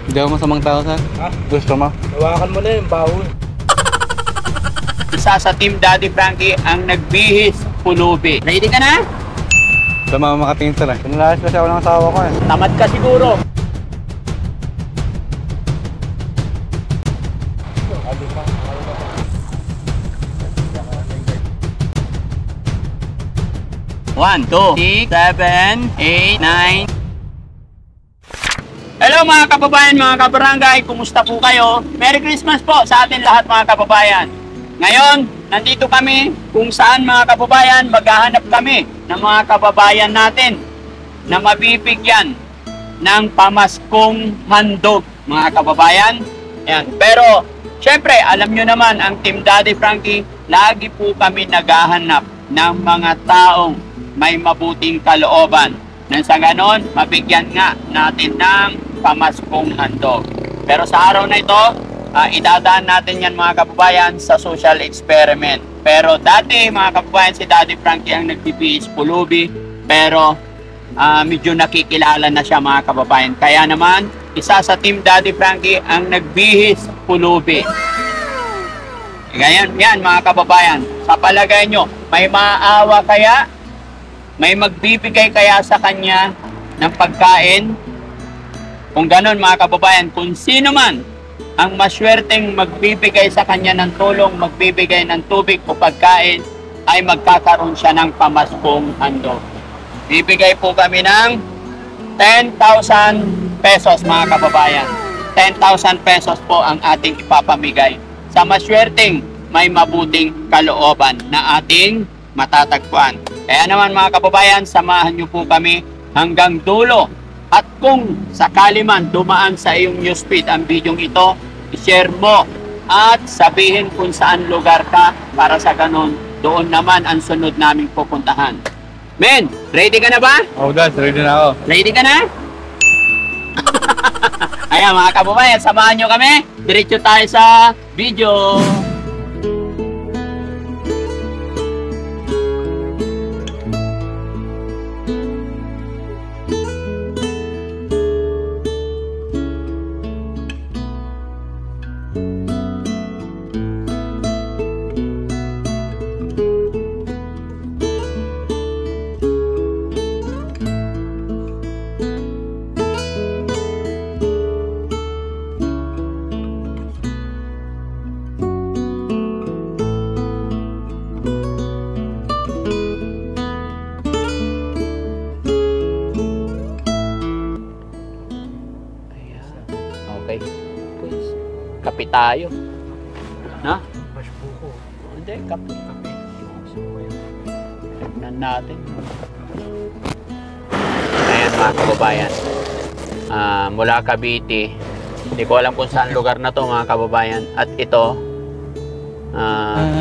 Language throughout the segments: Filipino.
Hindi ako masamang tao, sir. Ha? Gusto mo? Hawakan mo na yung baon. Isa sa Team Daddy Frankie ang nagbihis pulubi. Ready ka na? Tama makatingin, sir. Pinalayas kasi ako ng asawa ko eh. Tamad ka siguro. One, two, 6, 7, 8, 9. Hello mga kababayan, mga kabarangay, kumusta po kayo? Merry Christmas po sa atin lahat mga kababayan. Ngayon, nandito kami kung saan mga kababayan, maghahanap kami ng mga kababayan natin na mabibigyan ng pamaskong handog mga kababayan. Ayan. Pero, syempre, alam nyo naman, ang Team Daddy Frankie, lagi po kami naghahanap ng mga taong may mabuting kalooban. Nang sa ganon, mabigyan nga natin ng pamaskong handog. Pero sa araw na ito, idadaan natin yan mga kababayan sa social experiment. Pero dati mga kababayan, si Daddy Frankie ang nagbibihis pulubi. Pero medyo nakikilala na siya mga kababayan. Kaya naman, isa sa Team Daddy Frankie ang nagbihis pulubi. Ganyan yan mga kababayan. Sa palagay nyo, may maawa kaya? May magbibigay kaya sa kanya ng pagkain? Kung ganon mga kababayan, kung sino man ang maswerteng magbibigay sa kanya ng tulong, magbibigay ng tubig o pagkain, ay magkakaroon siya ng pamaskong handog. Bibigay po kami ng 10,000 pesos mga kababayan. 10,000 pesos po ang ating ipapamigay sa maswerteng may mabuting kalooban na ating matatagpuan. Kaya naman mga kababayan, samahan niyo po kami hanggang dulo. At kung sakali man dumaan sa iyong newsfeed ang bidyong ito, i-share mo at sabihin kung saan lugar ka para sa ganon, doon naman ang sunod naming pupuntahan. Men, ready ka na ba? Oh, Dad, ready na ako. Ready ka na? Ayan mga kababayan, samahan nyo kami. Diretso tayo sa video. Okay. Kape tayo. Na? Mas buko. Hindi, kape. Tignan natin. Ayan mga kababayan. Mula Cavite. Hindi ko alam kung saan lugar na to mga kababayan. At ito,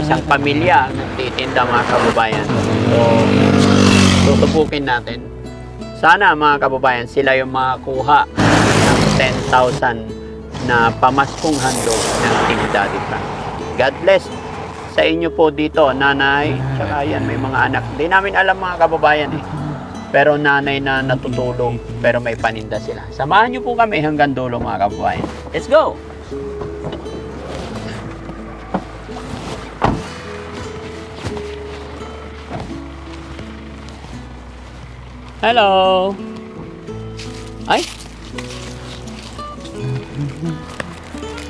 isang pamilya ang nagtitinda mga kababayan. So, tutubukin natin. Sana mga kababayan, sila yung makakuha ng 10,000 na pamaskong handog ng Team Daddy Frankie. God bless sa inyo po dito, nanay, tsaka yan, may mga anak. Hindi namin alam mga kababayan eh. Pero nanay na natutulong, pero may paninda sila. Samahan nyo po kami hanggang dulo mga kababayan. Let's go! Hello! Ay!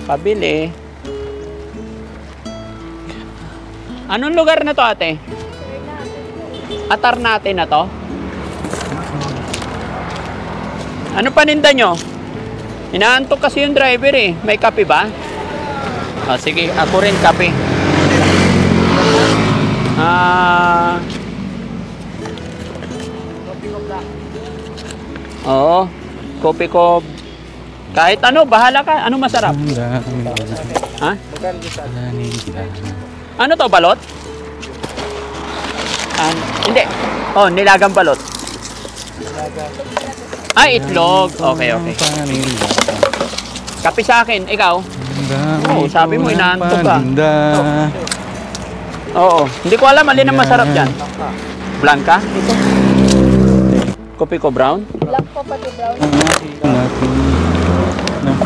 Pabili. Anong lugar na to, ate? Ternate na to? Ano paninda nyo? Inaantok kasi yung driver eh. May kape ba? Sige, ako rin kape. Oo. Kopi ko. Kahit ano, bahala ka. Ano masarap? Ha? Ano to, balot? Hindi. Oh, nilagang balot. Ay, itlog. Okay, okay. Kape sa akin. Ikaw? Oo, sabi mo, inaantok ka. Oo. Hindi ko alam, alin ang masarap dyan. Blanca? Ito. Kopi ko brown? Black po pati brown.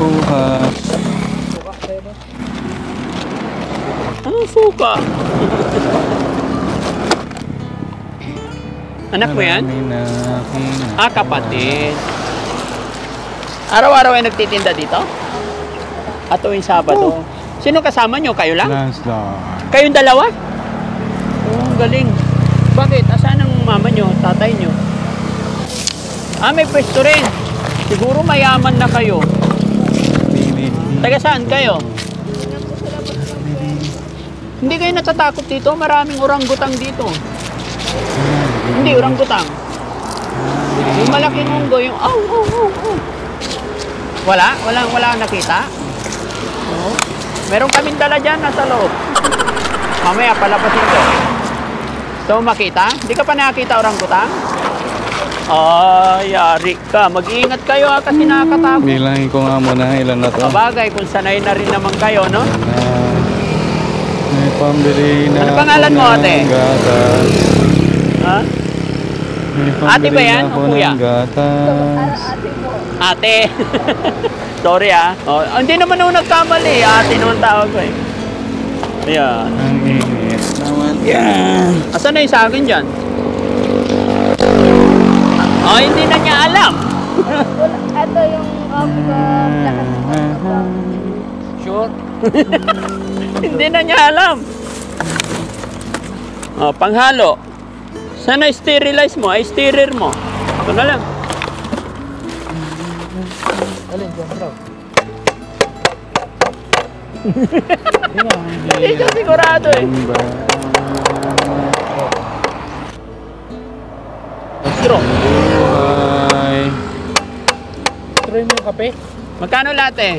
kuha. Buka sa'yo ba? Anong suka? Anak mo yan? Kapatid. Araw-araw ay nagtitinda dito? At tuwing Sabado? Sino kasama nyo? Kayo lang? Landslide. Kayong dalawa? Galing. Bakit? Asan ang mama nyo, tatay nyo? May pwesto rin. Siguro mayaman na kayo. Taga saan kayo? Hindi kayo natatakot dito? Maraming orangutang dito. Hindi, orangutang. Yung malaking unggo, yung Wala? Wala nakita? Oo. Meron kaming dala dyan, nasa loob. Mamaya, palapasin ko. So, makita? Hindi ka pa nakakita orangutang? Yari ka. Mag-iingat kayo kasi nakakatakot. Bilangin ko nga muna ilan na to. Sabagay, kung sanay na rin naman kayo, no? May pambili na Ano pangalan mo, ate? gatas. Ha? May pambili Ate ba yan na ako o kuya? ng gatas. Ate. Sorry hindi naman ako nagkamali. Ate naman tawag ko eh. Ayan. Ang init naman yan. Asan na yung sa akin dyan? Hindi na niya alam. Ito yung Sure? Hindi na niya alam. Panghalo. Sana sterilize mo, ay sterer mo. Ito na lang. Alin dyan, bro? Hindi siya sigurado eh. Straw. Buhay. Try mo yung kape? Magkano lahat eh?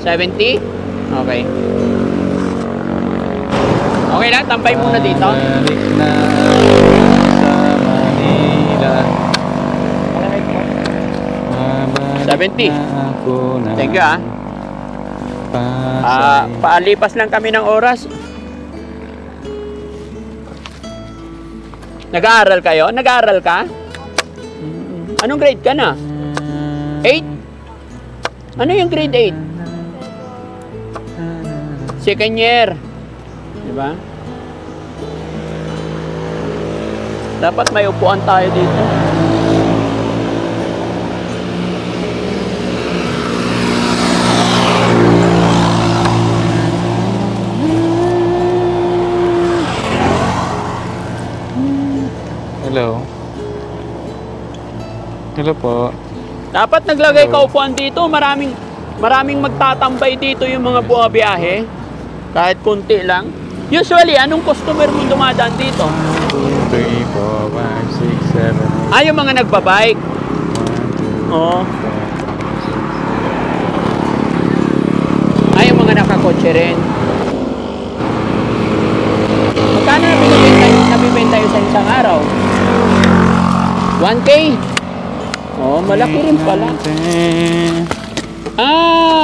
70? Okay. Okay lang, tambay muna dito. Balik na sa Manila. Malamig mo? $70. Babalik na ako na Thank you Pasay. Paalipas lang kami ng oras. Nag-aaral kayo? Nag-aaral ka? Anong grade ka na? 8? Ano yung grade 8? Second year. Diba? Dapat may upuan tayo dito. Hello. Hello po. Dapat naglagay ka upuan dito. Maraming magtatambay dito yung mga bumabiyahe. Kahit kunti lang. Usually, anong customer mo dumadaan dito? 2, 3, 4, 5, 6, 7, 8, Yung mga nagbabike. 1, 2, Oo. Yung mga nakakotse rin. Magkano nabibenta yun sa isang araw? 1K? Malaki rin pala.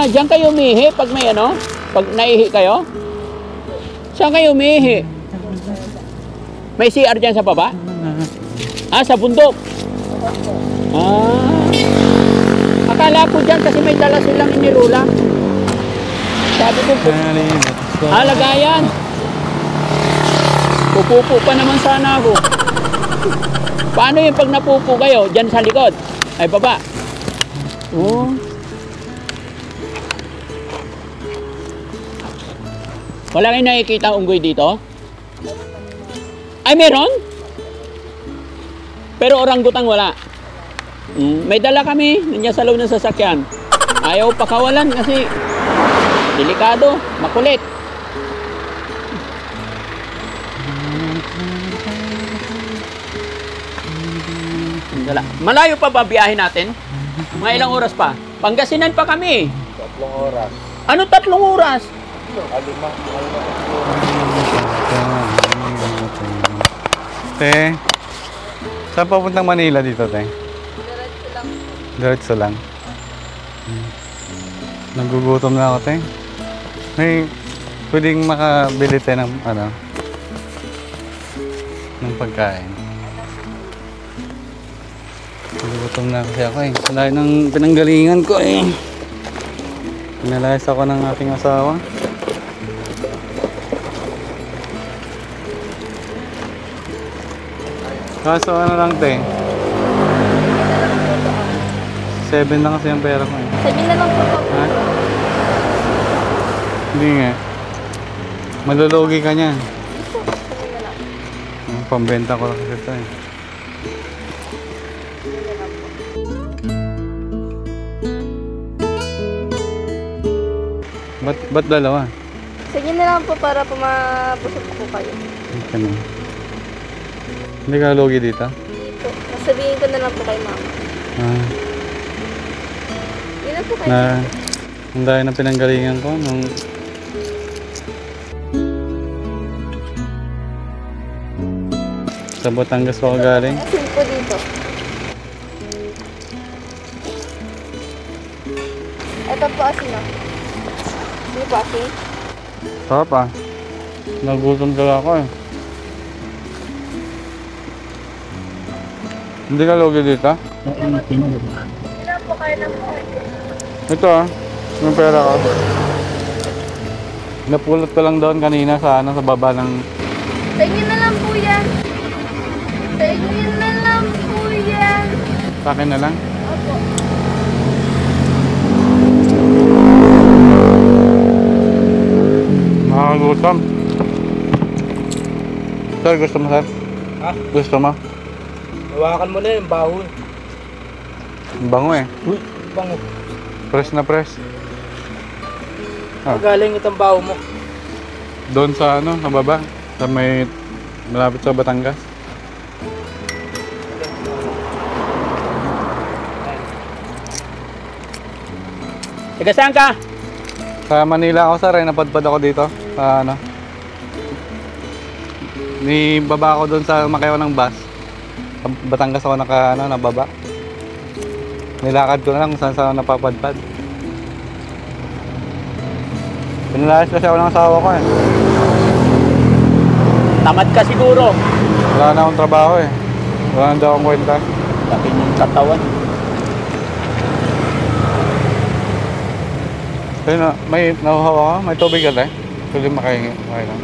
Diyan kayo umihi pag may ano? Pag naihi kayo? Saan kayo umihi? May CR dyan sa baba? Sa bundok? Akala ko dyan kasi may dala silang inirula. Sabi ko, lagayan. Pupupo pa naman sana ako. Paano yung pag napupo kayo? Dyan sa likod? Ay, baba. Wala kayo nakikita unggoy dito? Ay, meron? Pero orangutang wala. May dala kami, nandiyan sa loob ng sasakyan. Ayaw pakawalan kasi delikado, makulit. Dala. Malayo pa ba biyahe natin? Mga ilang oras pa? Pangasinan pa kami. 3 oras. Ano 3 oras? 5. Te, saan papuntang Manila dito, te? Diretso lang. Nagugutom na ako, te. May pwedeng makabili tayo ng ng pagkain. Nagutom na kasi ako eh. Dahil ng pinanggalingan ko eh. Pinalayas ako ng aking asawa. Kaso ano lang te? 7 lang kasi ang pera ko eh. Sabihin na lang po po. Ha? Hindi nga. Malulugi ka niyan. Sabihin na lang. Pambenta ko lang kasi ito eh. Ba't dalawa? Sabihin na lang po para pumabusog po kayo. Ano? Hindi ka lugi dito? Hindi po. Nasabihin ko na lang po kay mama. Ah, Yun lang po kayo. na, ang dahil ng pinanggalingan ko nung sa Batangas ako galing. Asin po dito. Ito po asin o. Hindi po asin. Sarap ah. Nagutom talaga ako eh. Hindi ka lugi dito? Hindi lang po kayo ng po. Ito ah. Yung pera ko. Napulot ko lang doon kanina sa ano, sa baba ng... Sa inyo na lang po yan. Sa inyo na lang po yan. Sa akin na lang. Opo. Nakakagutom. Sir, gusto mo sir? Ha? Gusto mo? Hawakan mo na yung baho. Ang bango eh. Uy, bango. Press na press. Ah. Galing itong baho mo. Doon sa ano, sa baba. Sa may... malapit sa Batangas. Taga saan ka? Sa Manila ako sir, eh, napadpad ako dito. Sa ano. Ni baba ako doon sa makayaw ng bus. Sa Batangas ako nababa. Nilakad ko na lang kung saan saan napapadpad. Pinalayas kasi ako ng asawa ko eh. Tamad ka siguro. Wala na akong trabaho eh. Wala na daw akong kwenta. Laki ng katawan. Ayun na, may nahuhawa ka? May tubig ka tayo? Pwede makahingi. Okay lang.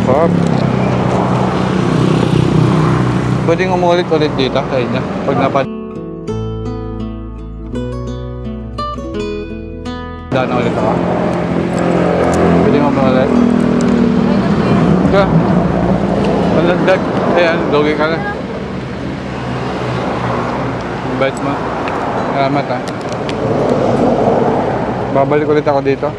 Sarap. Pwedeng umulit-ulit dito sa inyo. Pag napad... Daan na ulit ako. Pwedeng umulit. Ika. Malandag. Ayan, logi ka na. Bait mo. Salamat ha. Babalik ulit ako dito.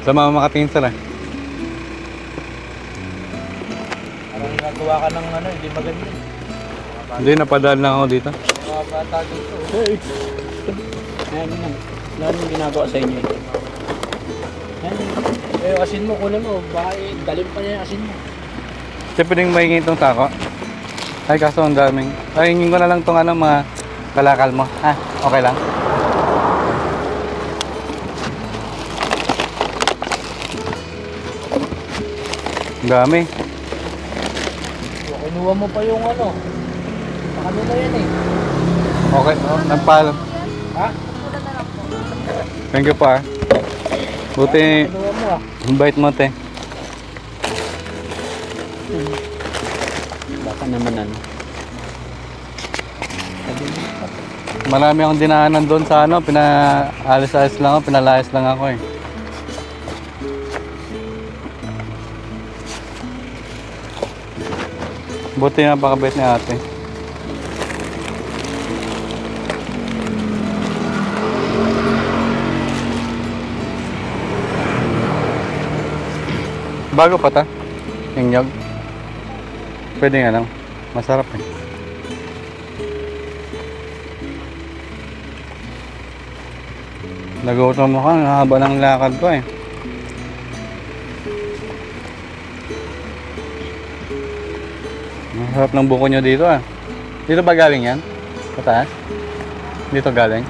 Sa mga makatingin sila. Parang nagawa ka ng ano, hindi maganda. Hindi, napadaan lang ako dito. Mga bata dito. Ayan yun. Lalo yung ginagawa sa inyo. Ayan. Eh, yung asin mo, kunin mo. Baka dalim pa niya yung asin mo. Kasi pwedeng mahingi itong tako. Ay, kaso ang daming. Ay, hingin ko na lang itong ano, mga kalakal mo. Ah, okay lang. Ang dami. Kinuha mo pa yung ano. Sa kanila yan eh. Okay, nagpaalam. Ha? Wala na lang po. Thank you pa. Buti, Kinuha mo ah. ang bait mo, te. Baka naman ano. Marami akong dinaanan doon sa ano, pinaalis-alis lang ako, pinalayas lang ako eh. Buti napakabait ni ate. Bago pa ta? Yung nyog? Pwede nga lang. Masarap eh. Nagutom mo ka, haba ng lakad ko eh. Ang harap ng buko nyo dito ah. Dito ba galing yan? Pataas? Dito galing?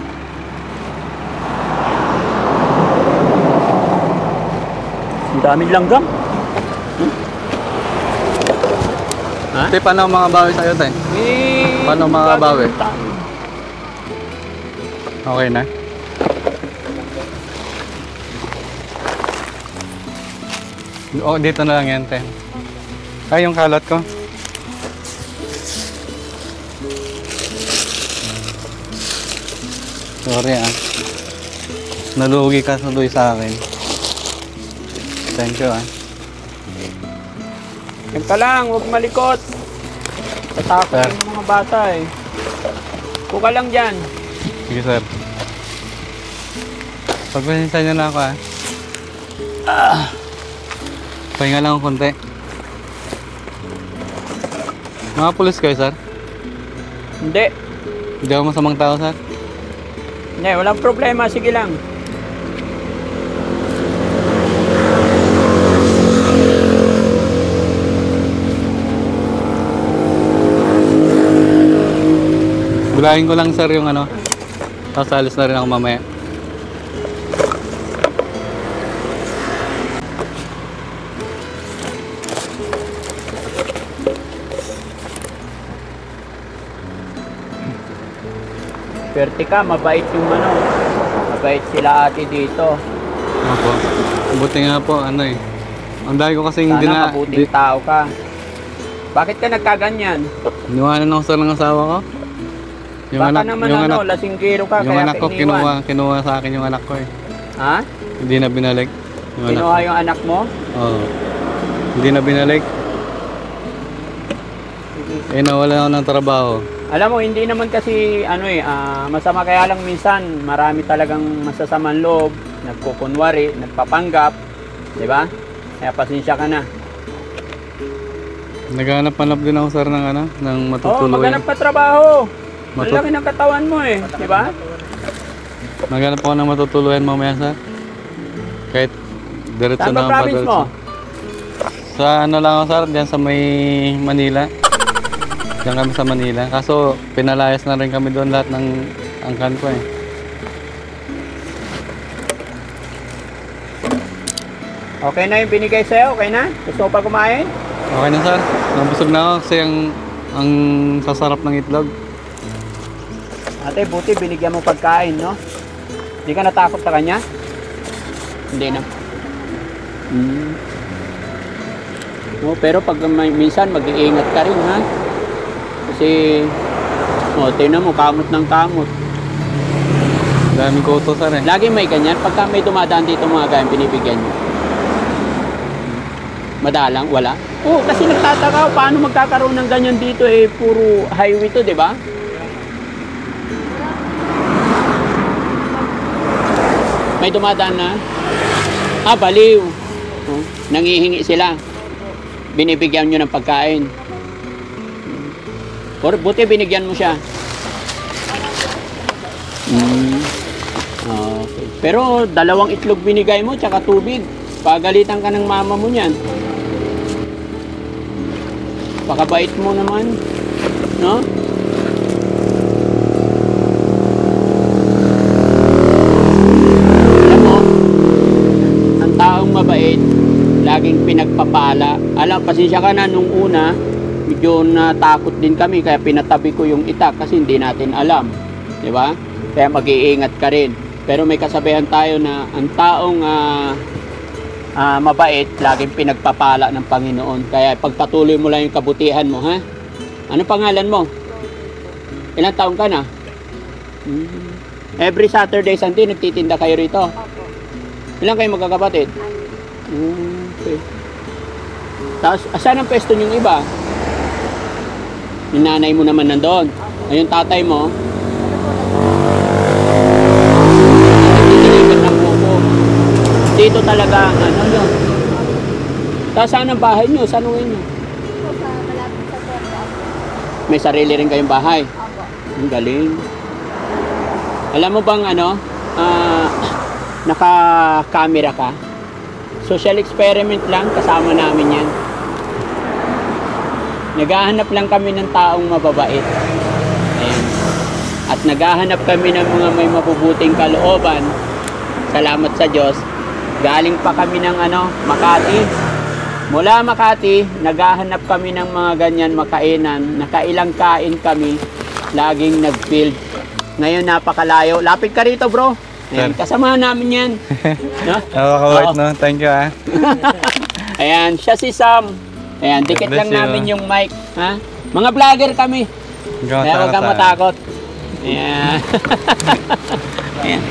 Ang daming langgam. Ha? Te, paano ang mga bawi sa'yo, te? Paano ang mga bawi? Okay na? Oh, dito na lang yan, te. Ay, yung kalat ko. Sorry ah. Nalugi ka sa akin. Thank you ah. Yan ka lang, huwag malikot. Tatakot Sir. yung mga bata eh. Huwag ka lang dyan. Sige, sir. Pagpasensya niyo na ako ah. Pahinga lang ako konti. Mga pulis kayo, sir? Hindi. Hindi ako masamang tao, sir. Hindi, walang problema. Sige lang. Bulahin ko lang, sir, yung ano. Tapos alis na rin ako mamaya. Swerte ka, mabait yung ano. Mabait sila ate dito. Opo. Buti nga po, ano eh. Ang dami ko kasing Sana mabuting tao ka. Bakit ka nagkaganyan? Iniwanan ako, sir, ng asawa ko. Baka naman ano, lasinggero ka, yung kaya anak ko, ka iniwan. kinuha sa akin yung anak ko eh. Ha? Hindi na binalik. Yung anak Kinuha ko. yung anak mo? Oo. Hindi na binalik. Eh, nawala ako ng trabaho. Alam mo, hindi naman kasi ano masama, kaya lang minsan marami talagang masasamang loob, nagkukunwari, nagpapanggap, di ba? Kaya pasensya ka na. Naghanap-hanap din ako, sir, ng ano, ng Oo, matutuluyan. maghanap ka trabaho. Ang laki ng katawan mo eh, di ba? Naghanap ako ng matutuluyan mamaya, sir. Kahit diretso Saan ba na ang province mo? Sa ano lang ako, sir, diyan sa may Manila. Diyan kami sa Manila. Kaso pinalayas na rin kami doon lahat ng angkan ko eh. Okay na yung binigay sa'yo, okay na? Gusto mo pa kumain? Okay na, sir. Nabusog na ako kasi ang sasarap ng itlog. Ate, buti binigyan mo pagkain, no? Hindi ka natakot sa kanya? Hindi na. No, pero pag minsan mag-iingat ka rin, ha? Kasi, tingnan mo, kamot ng kamot. Dami ko ito, sir eh. Lagi may ganyan. Pagka may dumadaan dito mga ganyan, binibigyan nyo. Madalang, wala. Oo, kasi nagtataka ako, paano magkakaroon ng ganyan dito eh, puro highway to, di ba? May dumadaan na? Baliw. Oh, nangihingi sila. Binibigyan nyo ng pagkain. Or buti binigyan mo siya. Okay. Pero 2 itlog binigay mo, tsaka tubig. Pagalitan ka ng mama mo niyan. Pakabait mo naman. No? Alam mo, ang taong mabait, laging pinagpapala. Alam, pasensya ka na nung una, medyo natakot din kami, kaya pinatabi ko yung itak kasi hindi natin alam. Di ba? Kaya mag-iingat ka rin. Pero may kasabihan tayo na ang taong mabait, laging pinagpapala ng Panginoon. Kaya pagpatuloy mo lang yung kabutihan mo, ha? Ano pangalan mo? Ilang taon ka na? Every Saturday, Sunday, nagtitinda kayo rito? Ilang kayo magkakapatid? Okay. Tapos, asan ang pwesto niyong iba? Yung nanay mo naman nandoon. Ayun, tatay mo. Nagtitilipan ng buko. Dito talaga, ano yun. Tapos saan ang bahay nyo? Saan ang inyo? Sa malapit sa puerta. May sarili rin kayong bahay. Ang galing. Alam mo bang naka-camera ka? Social experiment lang, kasama namin yan. naghahanap lang kami ng taong mababait. Ayan. At naghahanap kami ng mga may mabubuting kalooban. Salamat sa Diyos. Galing pa kami ng Makati. Mula Makati, naghahanap kami ng mga ganyan makainan. Nakailang kain kami. Laging nag-build. Ngayon napakalayo. Lapit ka rito, bro. Ayan, kasama namin yan. No? Nakakawait, no? Thank you, ha? Ayan, siya si Sam. Ayan, dikit God bless lang you. namin yung mic. Ha? Mga vlogger kami. Kaya huwag kang matakot. Ayan. Ayan.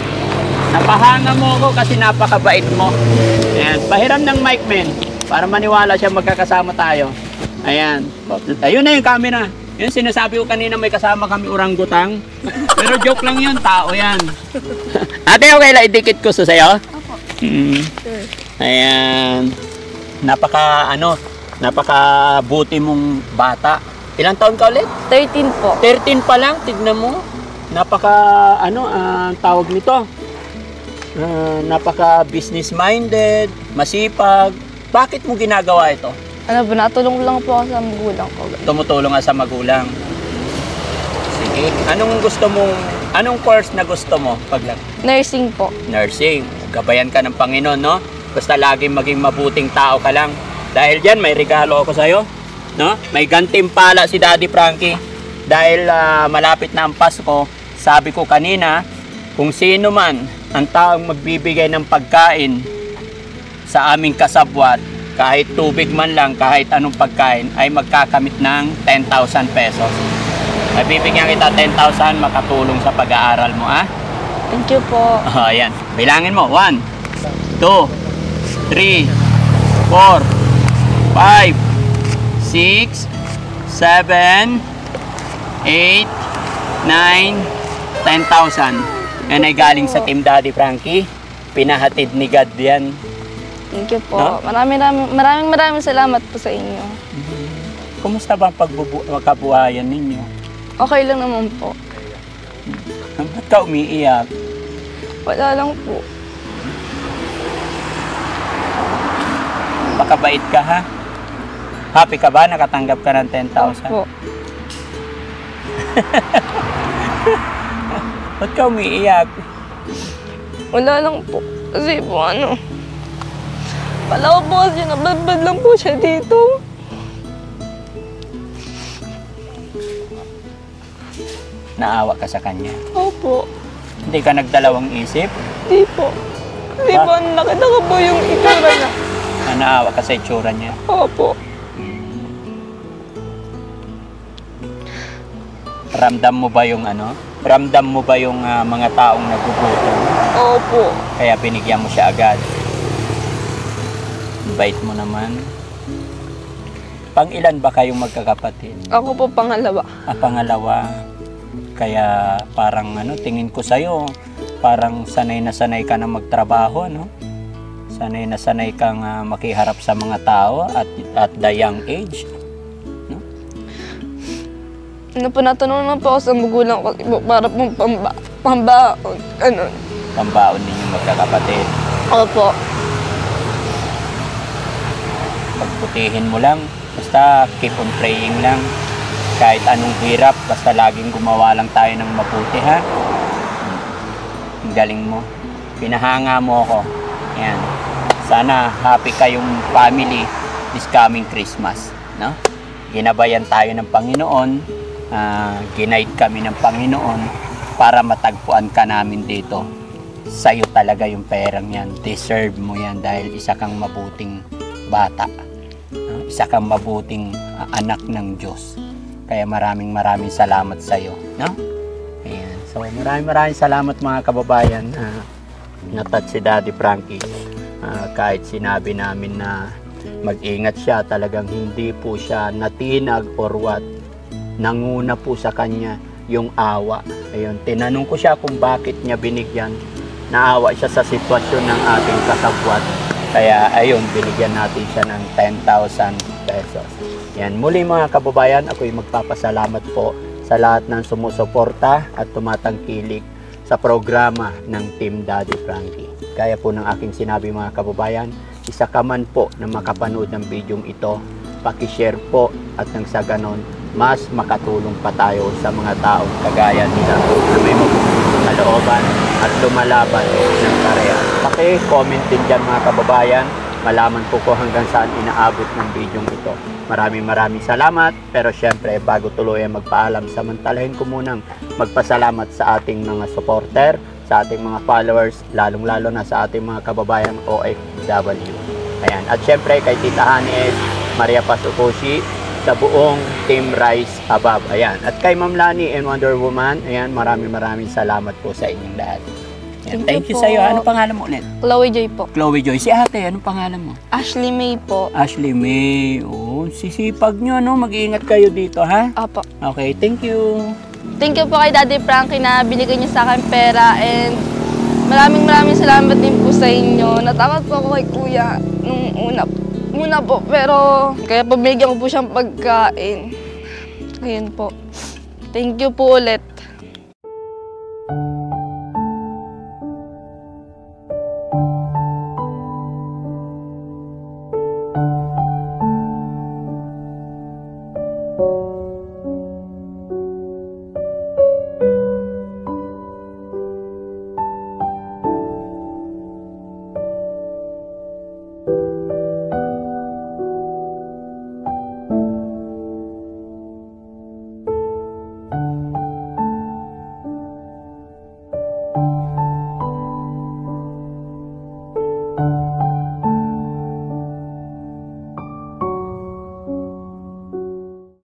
Napahanga mo ako kasi napakabait mo. Ayan, pahiram ng mic, men. Para maniwala siya magkakasama tayo. Ayan. Ayun na yung camera. Yun, sinasabi ko kanina may kasama kami orangutang. Pero joke lang yun, tao yan. Ate, okay lang, idikit ko sa sayo? Opo. Ayan. Napaka-buti mong bata. Ilang taon ka ulit? 13 po. 13 pa lang, tignan mo. Tawag nito. Napaka-business minded, masipag. Bakit mo ginagawa ito? Natulong lang po ako sa magulang ko. Tumutulong ka sa magulang. Sige. Anong course na gusto mo? Nursing po. Nursing. Gabayan ka ng Panginoon, no? Basta laging maging mabuting tao ka lang. Dahil dyan, may regalo ako sa'yo. No? May gantimpala si Daddy Frankie. Dahil malapit na ang Pasko, sabi ko kanina, kung sino man ang taong magbibigay ng pagkain sa aming kasabwat, kahit tubig man lang, kahit anong pagkain, ay magkakamit ng 10,000 pesos. Ay bibigyan kita 10,000, makatulong sa pag-aaral mo, ha? Thank you po. Ayan. Bilangin mo. 1, 2, 3, 4, 5, 6, 7, 8, 9, 10,000. Yan ay galing sa Team Daddy Frankie. Pinahatid ni God yan. Thank you po. No? Maraming salamat po sa inyo. Kumusta ba ang pagkabuhayan ninyo? Okay lang naman po. Ba't ka umiiyak? Wala lang po. Pakabait ka, ha? Happy ka ba? Nakatanggap ka ng 10,000? Opo. Ba't ka umiiyak? Wala lang po. Kasi po pala ko po kasi nabadbad lang po siya dito. Naawa ka sa kanya? Opo. Hindi ka nagdalawang isip? Di po. Di po, nakita ko po yung itsura niya. Naawa ka sa itsura niya? Opo. Ramdam mo ba yung Ramdam mo ba yung mga taong nagugutom? Opo. Kaya binigyan mo siya agad. Bait mo naman. Pang-ilan ba kayong magkakapatid? Ako po pangalawa. Pangalawa. Kaya parang tingin ko sa'yo, parang sanay na sanay ka na magtrabaho, no? Sanay na sanay kang makiharap sa mga tao at the young age. No? Natanong po ako sa magulang ko para pong pambaon. Pambaon ninyong magkakapatid. Opo. Pagputihin mo lang, basta keep on praying lang. Kahit anong hirap, basta laging gumawa lang tayo ng mabuti, ha? Ang galing mo. Pinahanga mo ako. Ayan. Sana happy kayong family this coming Christmas, no? Ginabayan tayo ng Panginoon, ginaid kami ng Panginoon para matagpuan ka namin dito. Sa'yo talaga yung perang yan. Deserve mo yan dahil isa kang mabuting bata. No? Isa kang mabuting anak ng Diyos. Kaya maraming salamat sa iyo, no? Ayan. So maraming salamat mga kababayan. Natat si Daddy Frankie. Kahit sinabi namin na mag-ingat siya, talagang hindi po siya natinag or what. Nanguna po sa kanya yung awa. Ayun, tinanong ko siya kung bakit niya binigyan. Naawa siya sa sitwasyon ng ating kasabwat. Kaya ayun, binigyan natin siya ng 10,000 pesos. Yan, muli mga kababayan, ako'y magpapasalamat po sa lahat ng sumusuporta at tumatangkilik sa programa ng Team Daddy Frankie. Kaya po ng aking sinabi mga kababayan, isa ka man po na makapanood ng bidyong ito, pakishare po at nang sa ganon, mas makatulong pa tayo sa mga taong kagaya nila na may mabubuting kalooban at lumalaban ng pareha. Paki-comment din dyan mga kababayan, malaman po ko hanggang saan inaabot ng bidyong ito. Maraming salamat, pero syempre bago tuluyan magpaalam, samantalahin ko munang magpasalamat sa ating mga supporter, sa ating mga followers, lalong-lalo na sa ating mga kababayang OFW. Ayan. At syempre kay Tita Hanes, Maria Pasukoshi, sa buong Team Rise Above. Ayan. At kay Ma'am Lani and Wonder Woman, ayan, maraming salamat po sa inyong lahat. Ayan. Thank you po. sa iyo. Ano pangalan mo ulit? Chloe Joy po. Chloe Joy. Si ate, anong pangalan mo? Ashley May po. Ashley May. Oh, sisipag nyo, no? Mag-iingat kayo dito, ha? Apo. Okay, thank you. Thank you po kay Daddy Frankie na binigay niya sa akin pera, and maraming salamat din po sa inyo. Natakot po ako kay Kuya nung una po, pero kaya pabigyan ko po siyang pagkain. Ayun po. Thank you po ulit.